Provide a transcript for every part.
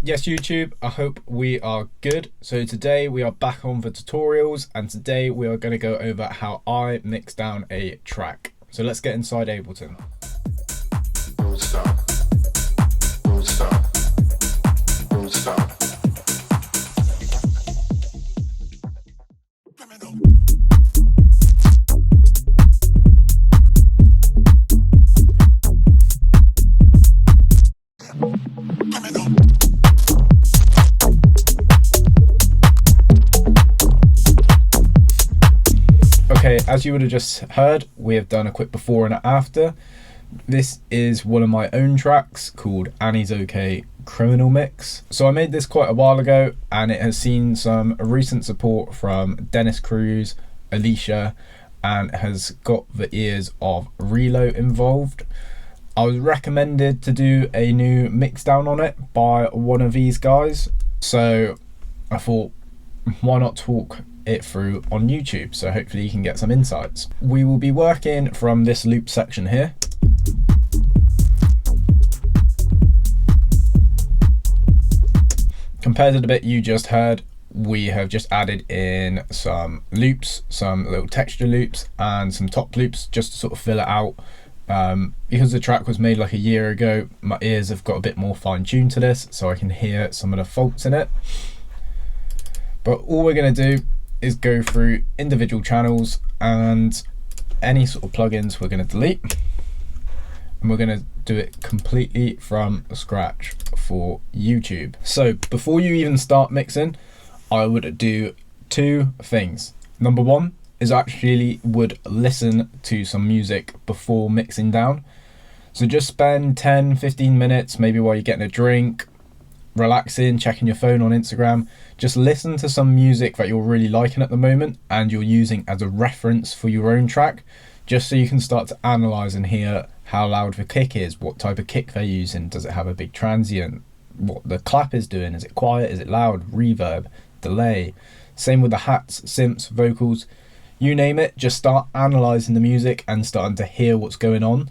Yes, YouTube, I hope we are good. So today we are back on the tutorials, and today we are going to go over how I mix down a track. So let's get inside Ableton. Don't stop. Don't stop. Don't stop. Okay, as you would have just heard, we have done a quick before and after. This is one of my own tracks called Annie's OK Criminal Mix. So I made this quite a while ago, and it has seen some recent support from Dennis Cruz, Alicia, and has got the ears of Relo involved. I was recommended to do a new mix down on it by one of these guys, so I thought, why not talk it through on YouTube? So hopefully you can get some insights. We will be working from this loop section here. Compared to the bit you just heard, we have just added in some loops, some little texture loops and some top loops just to sort of fill it out. Because the track was made like a year ago, my ears have got a bit more fine-tuned to this, so I can hear some of the faults in it. But all we're going to do is go through individual channels, and any sort of plugins we're going to delete, and we're going to do it completely from scratch for YouTube. So before you even start mixing, I would do two things. Number one is actually would listen to some music before mixing down. So just spend 10-15 minutes, maybe while you're getting a drink, relaxing, checking your phone on Instagram. Just listen to some music that you're really liking at the moment and you're using as a reference for your own track, just so you can start to analyze and hear how loud the kick is, what type of kick they're using, does it have a big transient, what the clap is doing, is it quiet, is it loud, reverb, delay. Same with the hats, synths, vocals, you name it. Just start analyzing the music and starting to hear what's going on.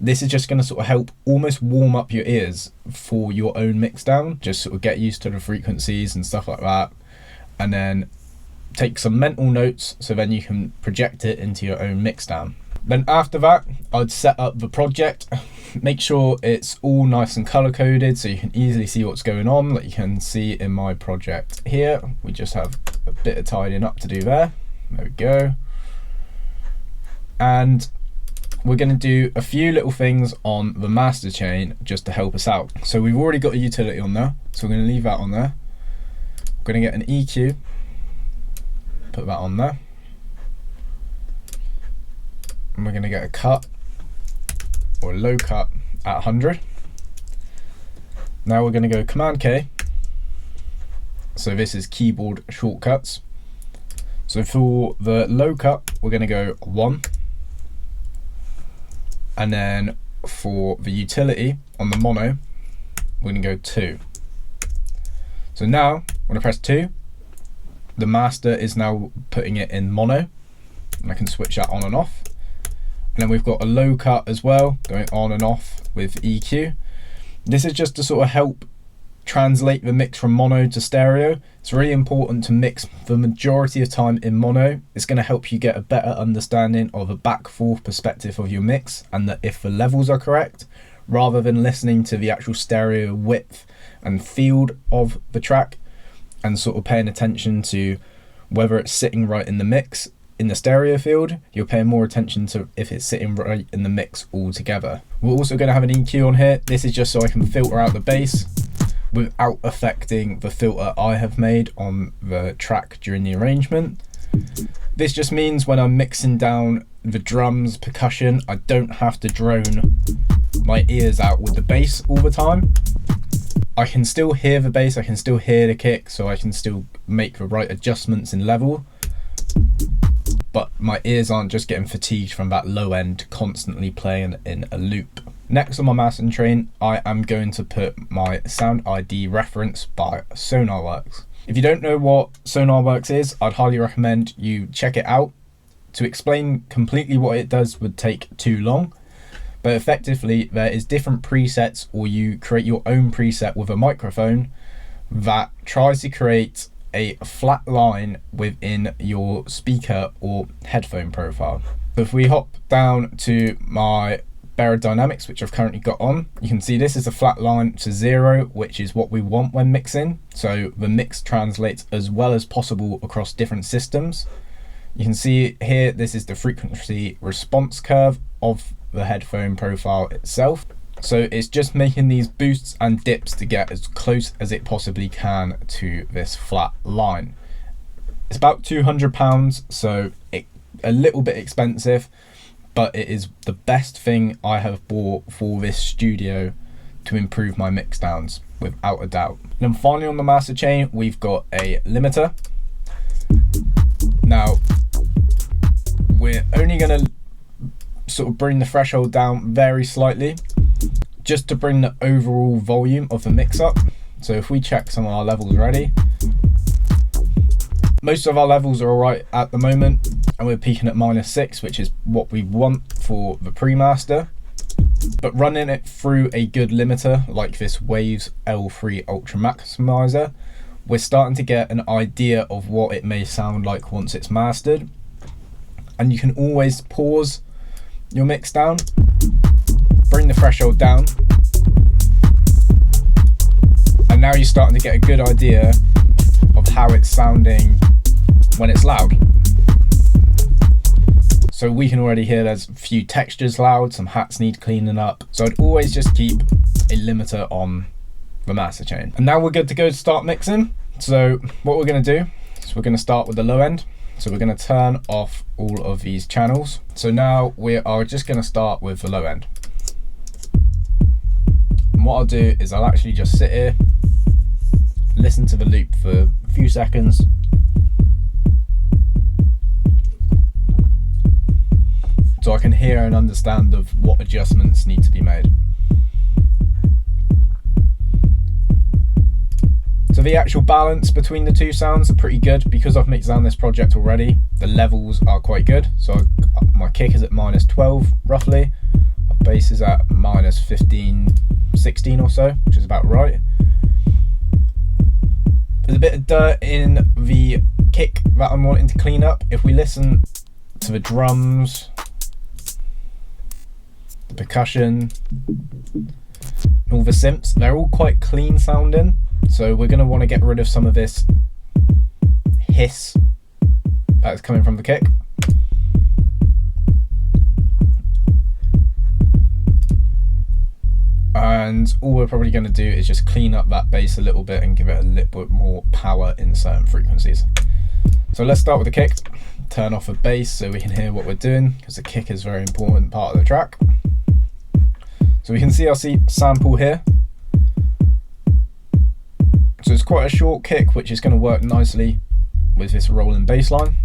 This is just going to sort of help almost warm up your ears for your own mix down, just sort of get used to the frequencies and stuff like that, and then take some mental notes so then you can project it into your own mix down. Then after that, I'd set up the project, make sure it's all nice and color coded so you can easily see what's going on. Like you can see in my project here, we just have a bit of tidying up to do there. There we go. And we're going to do a few little things on the master chain just to help us out. So we've already got a utility on there, so we're going to leave that on there. We're going to get an EQ, put that on there, and we're going to get a cut or low cut at 100. Now we're going to go Command K. So this is keyboard shortcuts. So for the low cut, we're going to go 1. And then for the utility on the mono, we're going to go 2. So now, when I press 2, the master is now putting it in mono, and I can switch that on and off. And then we've got a low cut as well, going on and off with EQ. This is just to sort of help translate the mix from mono to stereo. It's really important to mix the majority of time in mono. It's going to help you get a better understanding of a back-forth perspective of your mix, and that if the levels are correct, rather than listening to the actual stereo width and field of the track and sort of paying attention to whether it's sitting right in the mix in the stereo field, you're paying more attention to if it's sitting right in the mix altogether. We're also going to have an EQ on here. This is just so I can filter out the bass without affecting the filter I have made on the track during the arrangement. This just means when I'm mixing down the drums, percussion, I don't have to drone my ears out with the bass all the time. I can still hear the bass, I can still hear the kick, so I can still make the right adjustments in level, but my ears aren't just getting fatigued from that low end constantly playing in a loop. Next on my mastering train, I am going to put my Sound ID reference by Sonarworks. If you don't know what Sonarworks is, I'd highly recommend you check it out. To explain completely what it does would take too long, But effectively there is different presets, or you create your own preset with a microphone that tries to create a flat line within your speaker or headphone profile. So if we hop down to my Beyerdynamics, which I've currently got on, you can see this is a flat line to 0, which is what we want when mixing. So the mix translates as well as possible across different systems. You can see here, this is the frequency response curve of the headphone profile itself. So it's just making these boosts and dips to get as close as it possibly can to this flat line. It's about £200, so a little bit expensive, but it is the best thing I have bought for this studio to improve my mix downs, without a doubt. And then finally on the master chain, we've got a limiter. Now, we're only going to sort of bring the threshold down very slightly, just to bring the overall volume of the mix up. So if we check some of our levels already, most of our levels are alright at the moment, and we're peaking at -6, which is what we want for the pre-master. But running it through a good limiter like this Waves L3 Ultra Maximizer, we're starting to get an idea of what it may sound like once it's mastered. And you can always pause your mix down, bring the threshold down, and now you're starting to get a good idea of how it's sounding when it's loud. So we can already hear there's a few textures loud, some hats need cleaning up. So I'd always just keep a limiter on the master chain. And now we're good to go to start mixing. So what we're going to do is we're going to start with the low end. So we're going to turn off all of these channels. So now we are just going to start with the low end. And what I'll do is I'll actually just sit here, listen to the loop for a few seconds, so I can hear and understand of what adjustments need to be made. So the actual balance between the two sounds are pretty good because I've mixed down this project already. The levels are quite good. So my kick is at -12 roughly. My bass is at -15, 16 or so, which is about right. There's a bit of dirt in the kick that I'm wanting to clean up. If we listen to the drums, the percussion, and all the synths, they're all quite clean sounding. So we're going to want to get rid of some of this hiss that's coming from the kick. And all we're probably going to do is just clean up that bass a little bit and give it a little bit more power in certain frequencies. So let's start with the kick, turn off the bass so we can hear what we're doing, because the kick is a very important part of the track. So we can see our sample here. So it's quite a short kick, which is going to work nicely with this rolling bass line.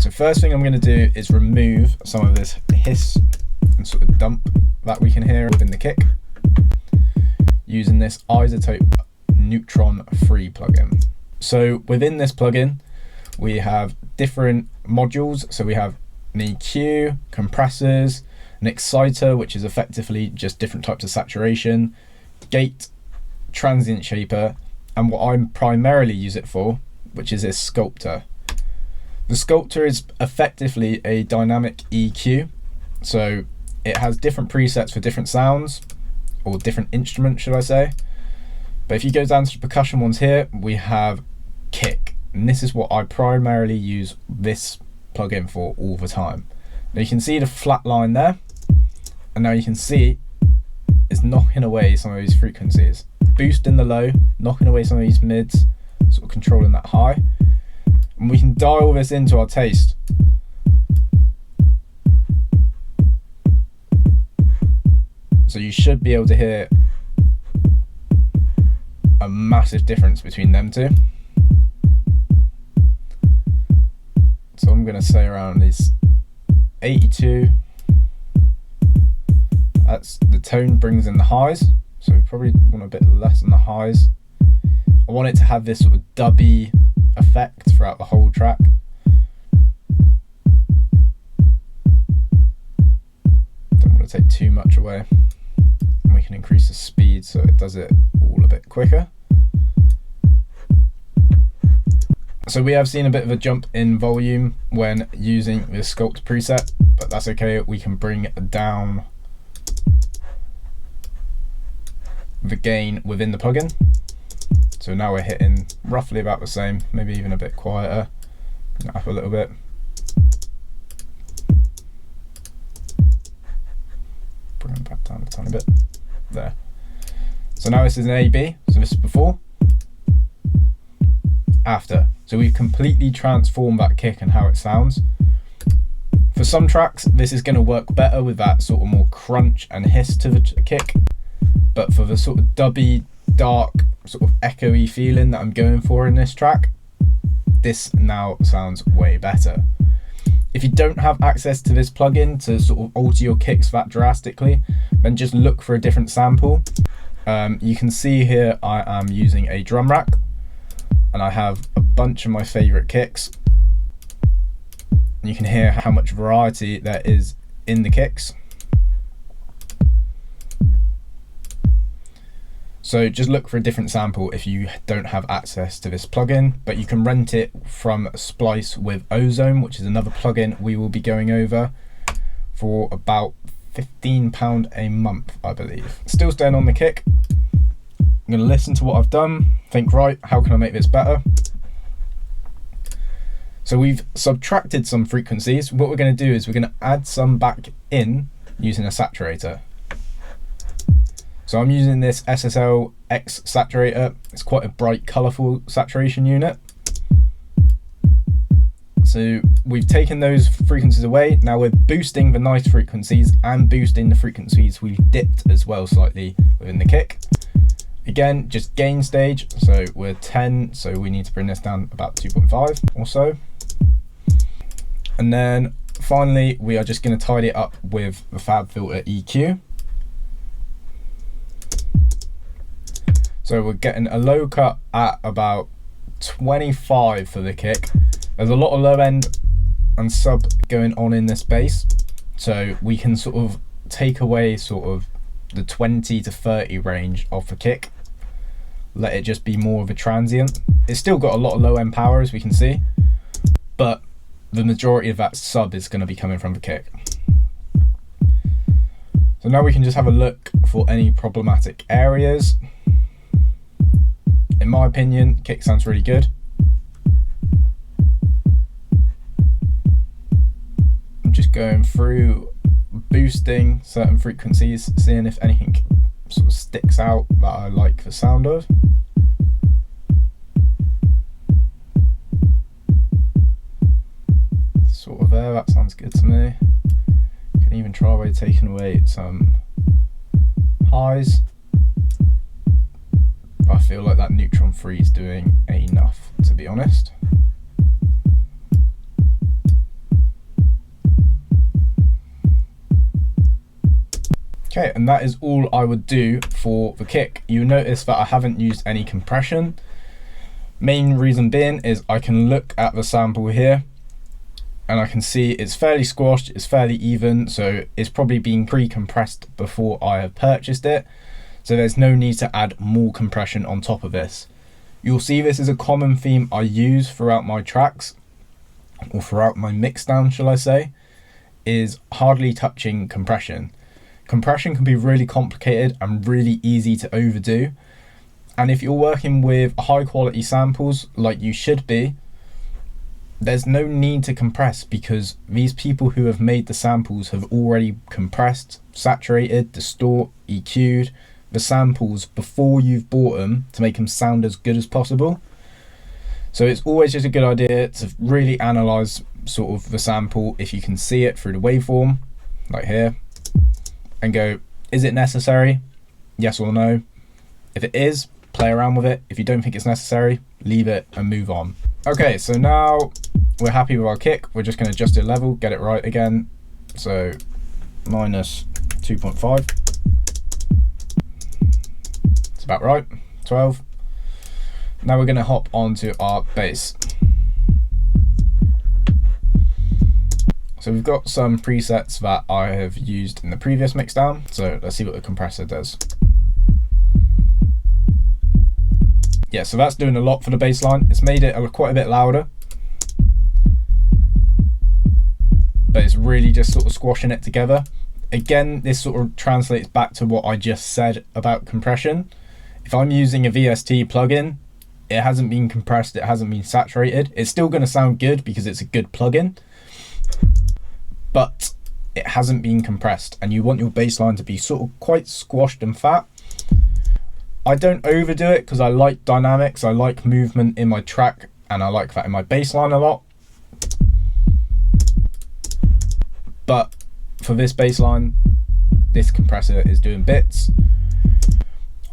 So first thing I'm going to do is remove some of this hiss and sort of dump that we can hear within the kick using this iZotope Neutron Free plugin. So within this plugin we have different modules. So we have an EQ, compressors, an exciter, which is effectively just different types of saturation, gate, transient shaper, and what I primarily use it for, which is this sculptor. The sculptor is effectively a dynamic EQ, so it has different presets for different sounds, or different instruments should I say. But if you go down to the percussion ones here, we have kick, and this is what I primarily use this plugin for all the time. Now you can see the flat line there, and now you can see it's knocking away some of these frequencies. Boost in the low, knocking away some of these mids, sort of controlling that high. And we can dial this into our taste. So you should be able to hear a massive difference between them two. So I'm going to say around this 82. That's the tone brings in the highs. So we probably want a bit less on the highs. I want it to have this sort of dubby effect throughout the whole track. want to take too much away. And we can increase the speed so it does it all a bit quicker. So we have seen a bit of a jump in volume when using the Sculpt preset, but that's okay. We can bring down the gain within the plugin. So now we're hitting roughly about the same, maybe even a bit quieter. Bring that up a little bit. Bring it back down a tiny bit. There. So now this is an A/B. So this is before, after. So we've completely transformed that kick and how it sounds. For some tracks, this is going to work better with that sort of more crunch and hiss to the kick. But for the sort of dubby, dark, sort of echoey feeling that I'm going for in this track, this now sounds way better. If you don't have access to this plugin to sort of alter your kicks that drastically, then just look for a different sample. You can see here I am using a drum rack, and I have a bunch of my favorite kicks. And you can hear how much variety there is in the kicks. So just look for a different sample if you don't have access to this plugin, but you can rent it from Splice with Ozone, which is another plugin we will be going over, for about £15 a month, I believe. Still staying on the kick. I'm going to listen to what I've done, think, right, how can I make this better? So we've subtracted some frequencies. What we're going to do is we're going to add some back in using a saturator. So I'm using this SSL X saturator. It's quite a bright, colourful saturation unit. So we've taken those frequencies away. Now we're boosting the nice frequencies and boosting the frequencies we've dipped as well slightly within the kick. Again, just gain stage, so we're 10, so we need to bring this down about 2.5 or so. And then finally, we are just going to tidy it up with the FabFilter EQ. So we're getting a low cut at about 25 for the kick. There's a lot of low end and sub going on in this bass, so we can sort of take away sort of the 20 to 30 range of the kick. Let it just be more of a transient. It's still got a lot of low end power, as we can see, but the majority of that sub is going to be coming from the kick. So now we can just have a look for any problematic areas. In my opinion, kick sounds really good. I'm just going through boosting certain frequencies, seeing if anything sort of sticks out that I like the sound of. Sort of there, that sounds good to me. Can even try by taking away some highs. I feel like that neutron free is doing enough, to be honest. Okay, and that is all I would do for the kick. You notice that I haven't used any compression. Main reason being is I can look at the sample here and I can see it's fairly squashed, it's fairly even, so it's probably been pre-compressed before I have purchased it. So there's no need to add more compression on top of this. You'll see this is a common theme I use throughout my tracks, or throughout my mixdown, shall I say, is hardly touching compression. Compression can be really complicated and really easy to overdo. And if you're working with high quality samples like you should be, there's no need to compress, because these people who have made the samples have already compressed, saturated, distort, EQ'd the samples before you've bought them to make them sound as good as possible. So it's always just a good idea to really analyze sort of the sample if you can see it through the waveform, like here, and go, is it necessary? Yes or no. If it is, play around with it. If you don't think it's necessary, leave it and move on. Okay, so now we're happy with our kick. We're just going to adjust it level, get it right again. So minus 2.5. It's about right, 12. Now we're going to hop onto our bass. So we've got some presets that I have used in the previous mixdown. So let's see what the compressor does. Yeah, so that's doing a lot for the bass line. It's made it quite a bit louder, but it's really just sort of squashing it together. Again, this sort of translates back to what I just said about compression. If I'm using a VST plugin, it hasn't been compressed, it hasn't been saturated. It's still going to sound good because it's a good plugin, but it hasn't been compressed, and you want your bass line to be sort of quite squashed and fat. I don't overdo it because I like dynamics, I like movement in my track, and I like that in my bass line a lot. But for this bass line, this compressor is doing bits.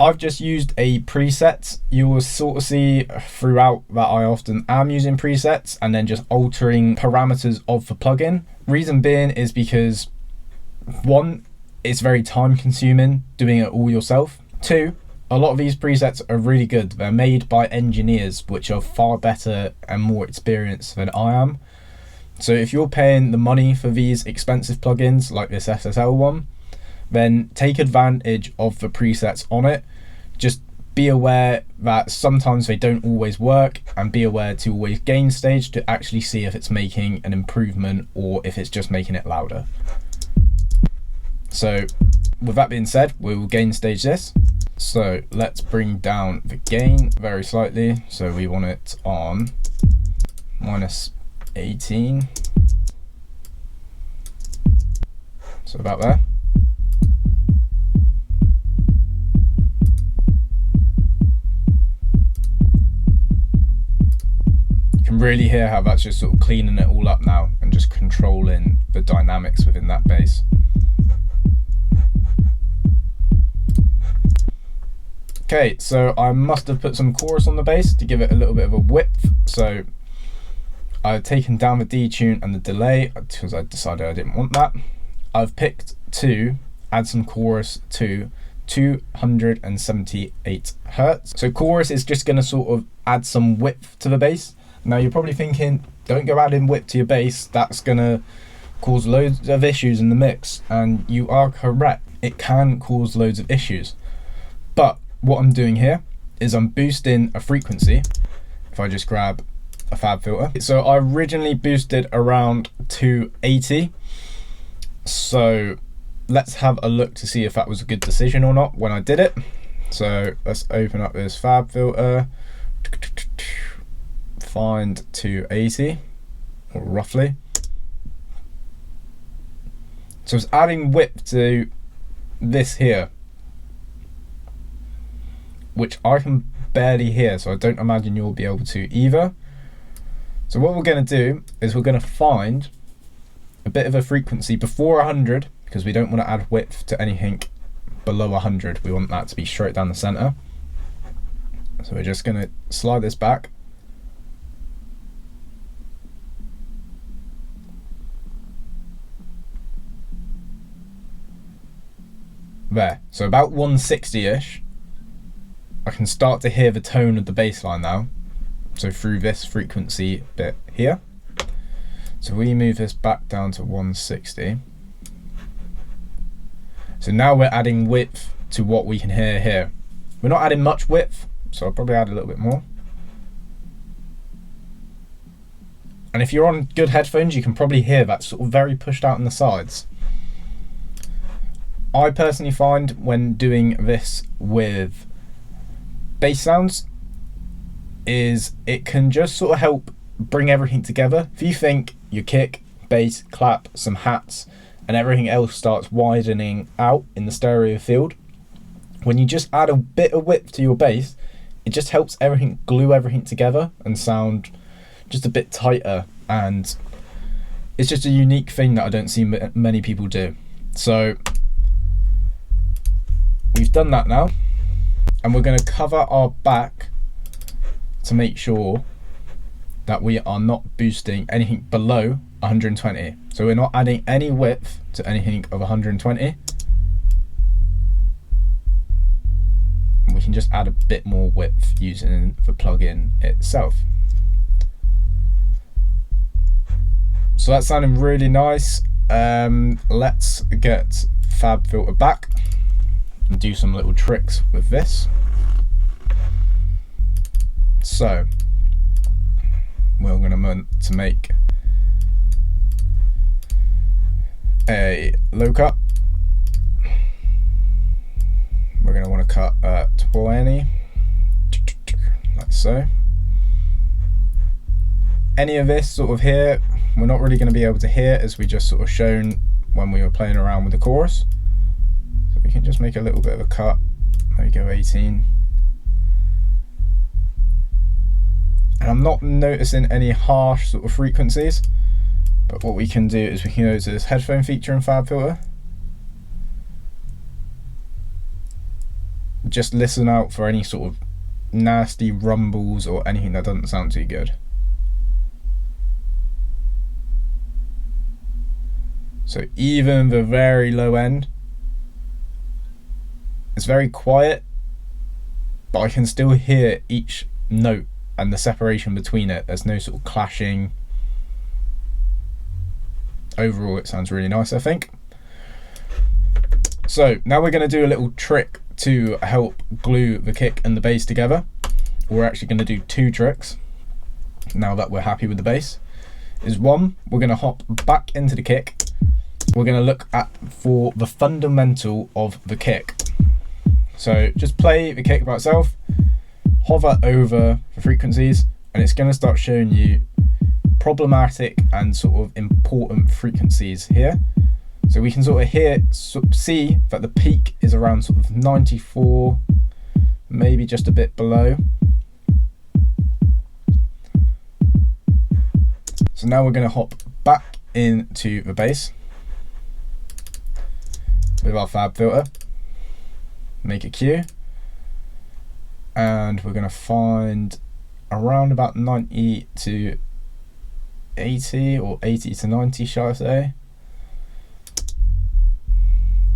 I've just used a preset. You will sort of see throughout that I often am using presets and then just altering parameters of the plugin. Reason being is because, one, it's very time consuming doing it all yourself. Two, a lot of these presets are really good. They're made by engineers which are far better and more experienced than I am. So if you're paying the money for these expensive plugins like this SSL one, then take advantage of the presets on it. Just be aware that sometimes they don't always work, and be aware to always gain stage to actually see if it's making an improvement or if it's just making it louder. So with that being said, we will gain stage this. So let's bring down the gain very slightly. So we want it on -18. So about there. You can really hear how that's just sort of cleaning it all up now and just controlling the dynamics within that bass. Okay, so I must have put some chorus on the bass to give it a little bit of a width. So I've taken down the detune and the delay because I decided I didn't want that. I've picked to add some chorus to 278 Hertz. So chorus is just going to sort of add some width to the bass. Now you're probably thinking, don't go adding width to your bass, that's going to cause loads of issues in the mix. And you are correct, it can cause loads of issues. But what I'm doing here is I'm boosting a frequency. If I just grab a fab filter. So I originally boosted around 280. So let's have a look to see if that was a good decision or not when I did it. So let's open up this fab filter, find 280, or roughly. So it's adding width to this here, which I can barely hear, so I don't imagine you'll be able to either. So what we're going to do is we're going to find a bit of a frequency before 100, because we don't want to add width to anything below 100. We want that to be straight down the center. So we're just going to slide this back. There, so about 160-ish. I can start to hear the tone of the bass line now. So through this frequency bit here. So we move this back down to 160. So now we're adding width to what we can hear here. We're not adding much width, so I'll probably add a little bit more. And if you're on good headphones, you can probably hear that sort of very pushed out on the sides. I personally find when doing this with bass sounds is it can just sort of help bring everything together. If you think your kick, bass, clap, some hats, and everything else starts widening out in the stereo field, when you just add a bit of width to your bass, it just helps everything glue everything together and sound just a bit tighter, and it's just a unique thing that I don't see many people do. So we've done that now, and we're going to cover our back to make sure that we are not boosting anything below 120. So we're not adding any width to anything of 120. We can just add a bit more width using the plugin itself. So that's sounding really nice. Let's get FabFilter back and do some little tricks with this. So we're going to make a low cut. We're going to want to cut at 20, like so. Any of this sort of here, we're not really going to be able to hear, as we just sort of shown when we were playing around with the chorus. So we can just make a little bit of a cut. There you go, 18. And I'm not noticing any harsh sort of frequencies, but what we can do is we can go to this headphone feature in FabFilter. Just listen out for any sort of nasty rumbles or anything that doesn't sound too good. So even the very low end, it's very quiet, but I can still hear each note and the separation between it. There's no sort of clashing. Overall, it sounds really nice, I think. So now we're going to do a little trick to help glue the kick and the bass together. We're actually going to do two tricks now that we're happy with the bass. Is one, we're going to hop back into the kick. We're going to look at for the fundamental of the kick. So just play the kick by itself, hover over the frequencies, and it's going to start showing you problematic and sort of important frequencies here. So we can sort of see that the peak is around sort of 94, maybe just a bit below. So now we're going to hop back into the bass with our FabFilter, make a cue, and we're going to find around about 90 to 80 or 80 to 90, shall I say.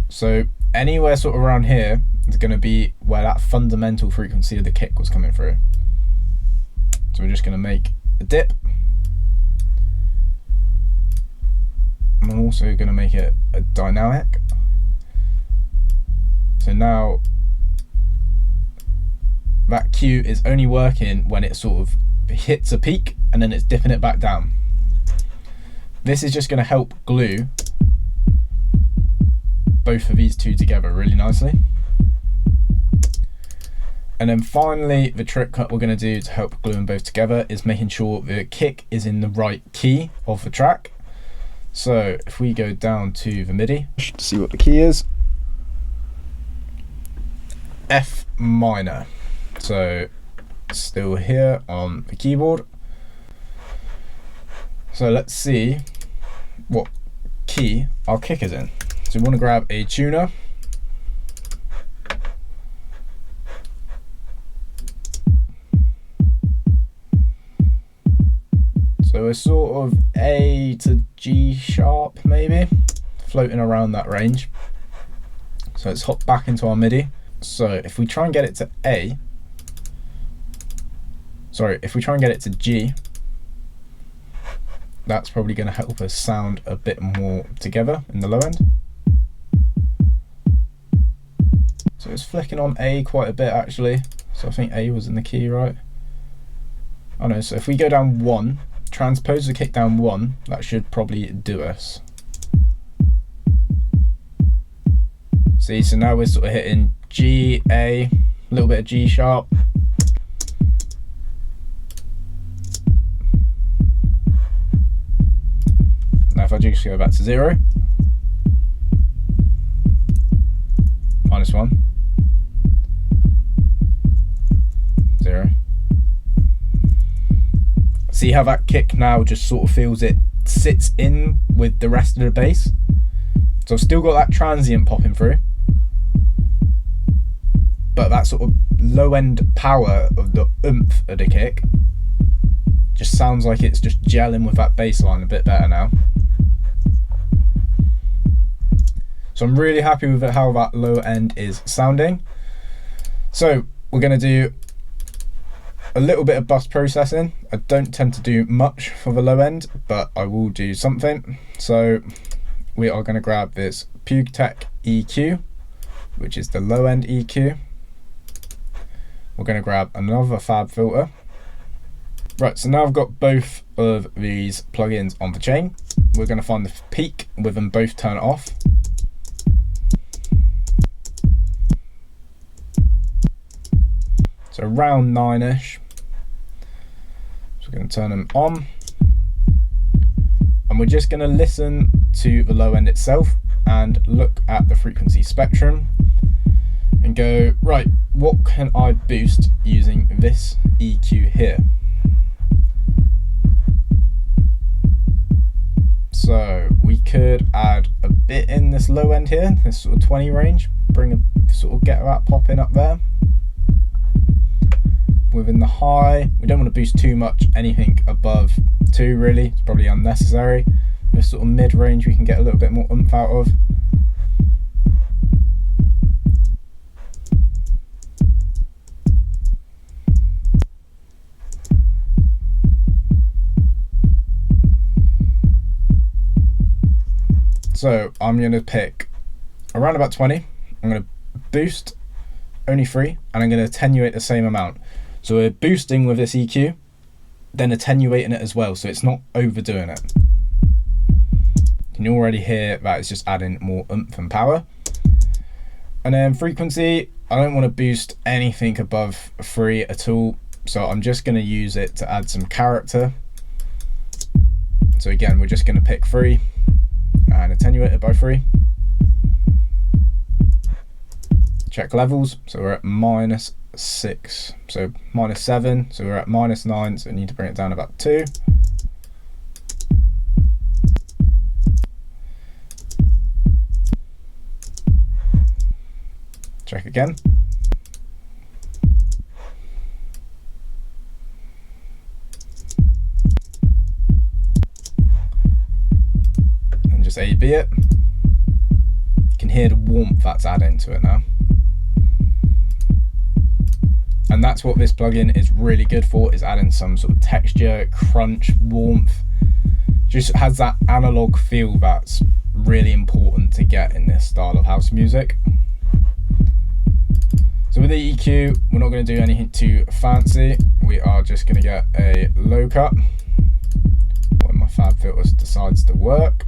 So anywhere sort of around here is going to be where that fundamental frequency of the kick was coming through. So we're just going to make a dip. I'm also going to make it a dynamic. So now that cue is only working when it sort of hits a peak and then it's dipping it back down. This is just going to help glue both of these two together really nicely. And then finally, the trick that we're going to do to help glue them both together is making sure the kick is in the right key of the track. So if we go down to the MIDI to see what the key is, F minor. So still here on the keyboard. So let's see what key our kick is in. So we want to grab a tuner. So we're sort of A to G sharp, maybe, floating around that range. So let's hop back into our MIDI. So if we try and get it to A, sorry, if we try and get it to G, that's probably going to help us sound a bit more together in the low end. So it's flicking on A quite a bit actually. So I think A was in the key, right? Oh no, so if we go down 1, transpose the kick down 1, that should probably do us. See, so now we're sort of hitting G, A, a little bit of G sharp. Now if I just go back to 0, -1, 0. See how that kick now just sort of feels it sits in with the rest of the bass? So I've still got that transient popping through, but that sort of low end power of the oomph of the kick just sounds like it's just gelling with that bass line a bit better now. So I'm really happy with how that low end is sounding. So we're going to do a little bit of bus processing. I don't tend to do much for the low end, but I will do something. So we are going to grab this PukeTech EQ, which is the low end EQ. We're going to grab another fab filter. Right, so now I've got both of these plugins on the chain. We're going to find the peak with them both turned off. So around 9ish. So we're going to turn them on. And we're just going to listen to the low end itself and look at the frequency spectrum and go, right, what can I boost using this EQ here? So we could add a bit in this low end here, this sort of 20 range, bring a sort of get that popping up there. Within the high, we don't want to boost too much, anything above 2 really, it's probably unnecessary. This sort of mid range we can get a little bit more oomph out of. So I'm going to pick around about 20. I'm going to boost only 3, and I'm going to attenuate the same amount. So we're boosting with this EQ, then attenuating it as well, so it's not overdoing it. You can already hear that it's just adding more oomph and power. And then frequency, I don't want to boost anything above 3 at all, so I'm just going to use it to add some character. So again, we're just going to pick 3 and attenuate it by 3. Check levels, so we're at -6, so -7, so we're at -9, so we need to bring it down about 2. Check again. And just A/B it. You can hear the warmth that's adding to it now. And that's what this plugin is really good for, is adding some sort of texture, crunch, warmth. Just has that analog feel that's really important to get in this style of house music. So with the EQ, we're not going to do anything too fancy. We are just going to get a low cut when my fab filter decides to work,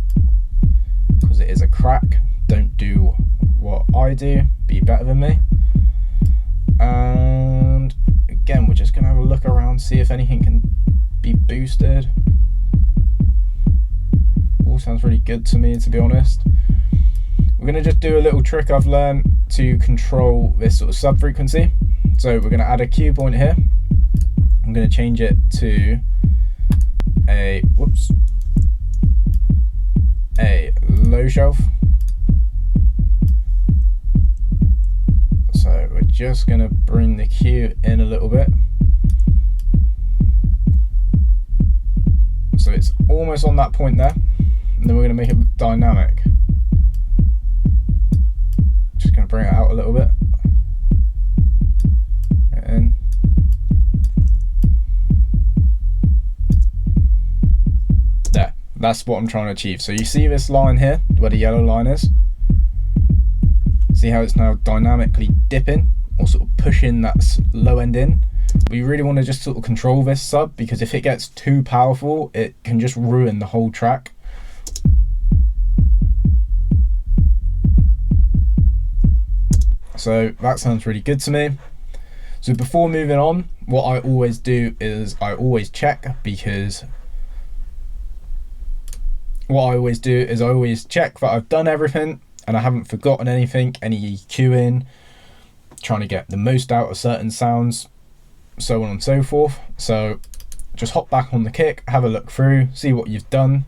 because it is a crack. Don't do what I do, be better than me. And again, we're just going to have a look around, see if anything can be boosted. All sounds really good to me, to be honest. We're going to just do a little trick I've learned to control this sort of sub frequency. So we're going to add a cue point here. I'm going to change it to a low shelf. So we're just going to bring the cue in a little bit. So it's almost on that point there. And then we're going to make it dynamic. Just going to bring it out a little bit. And there. That's what I'm trying to achieve. So you see this line here, where the yellow line is? See how it's now dynamically dipping, or sort of pushing that low end in? We really want to just sort of control this sub, because if it gets too powerful, it can just ruin the whole track. So that sounds really good to me. So before moving on, what I always do is I always check, because what I always do is I always check that I've done everything and I haven't forgotten anything, any EQing, trying to get the most out of certain sounds, so on and so forth. So just hop back on the kick, have a look through, see what you've done.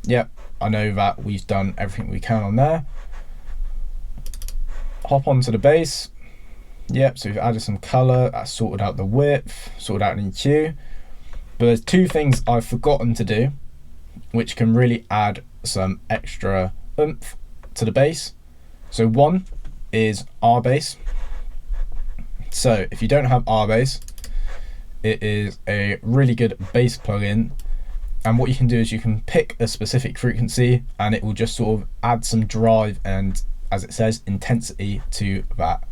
Yep, I know that we've done everything we can on there. Hop onto the bass. Yep, so we've added some color, that's sorted out the width, sorted out an EQ. But there's two things I've forgotten to do, which can really add some extra oomph to the bass. So one is R bass. So if you don't have R bass, it is a really good bass plugin. And what you can do is you can pick a specific frequency and it will just sort of add some drive and, as it says, intensity to that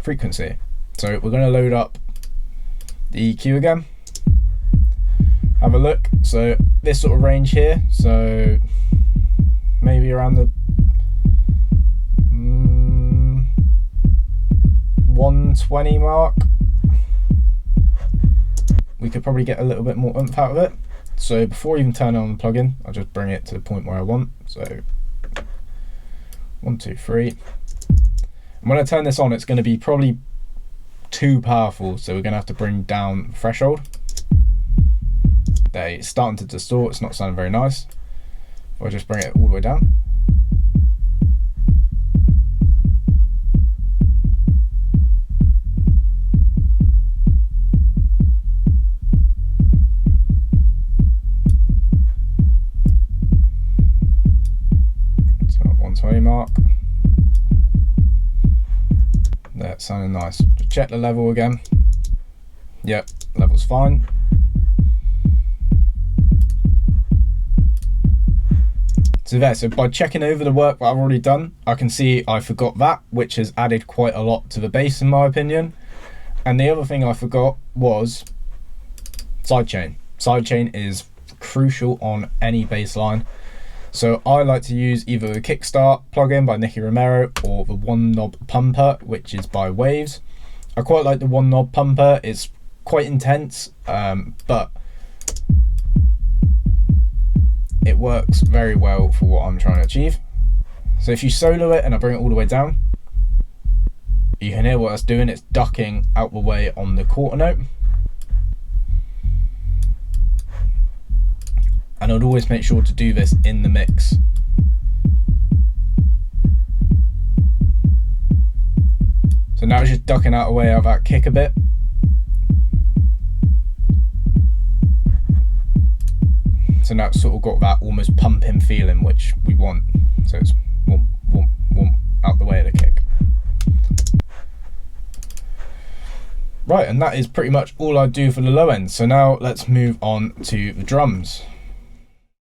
frequency. So we're going to load up the EQ again. Have a look. So this sort of range here, so maybe around the 120 mark, we could probably get a little bit more oomph out of it. So before even turning on the plugin, I'll just bring it to the point where I want. So 1, 2, 3. And when I turn this on, it's going to be probably too powerful, so we're going to have to bring down the threshold. There, it's starting to distort, it's not sounding very nice. If I just bring it all the way down. So 120 mark. That's sounding nice. Just check the level again. Yep, level's fine. So there, so by checking over the work that I've already done, I can see I forgot that, which has added quite a lot to the bass in my opinion. And the other thing I forgot was sidechain. Sidechain is crucial on any bass line. So I like to use either the Kickstart plugin by Nicky Romero or the One Knob Pumper, which is by Waves. I quite like the One Knob Pumper. It's quite intense, but it works very well for what I'm trying to achieve. So if you solo it and I bring it all the way down, you can hear what it's doing. It's ducking out the way on the quarter note. And I'd always make sure to do this in the mix. So now it's just ducking out the way of that kick a bit. So now it's sort of got that almost pumping feeling which we want. So it's whoomp, whoomp, whoomp, out the way of the kick. Right, and that is pretty much all I do for the low end. So now let's move on to the drums.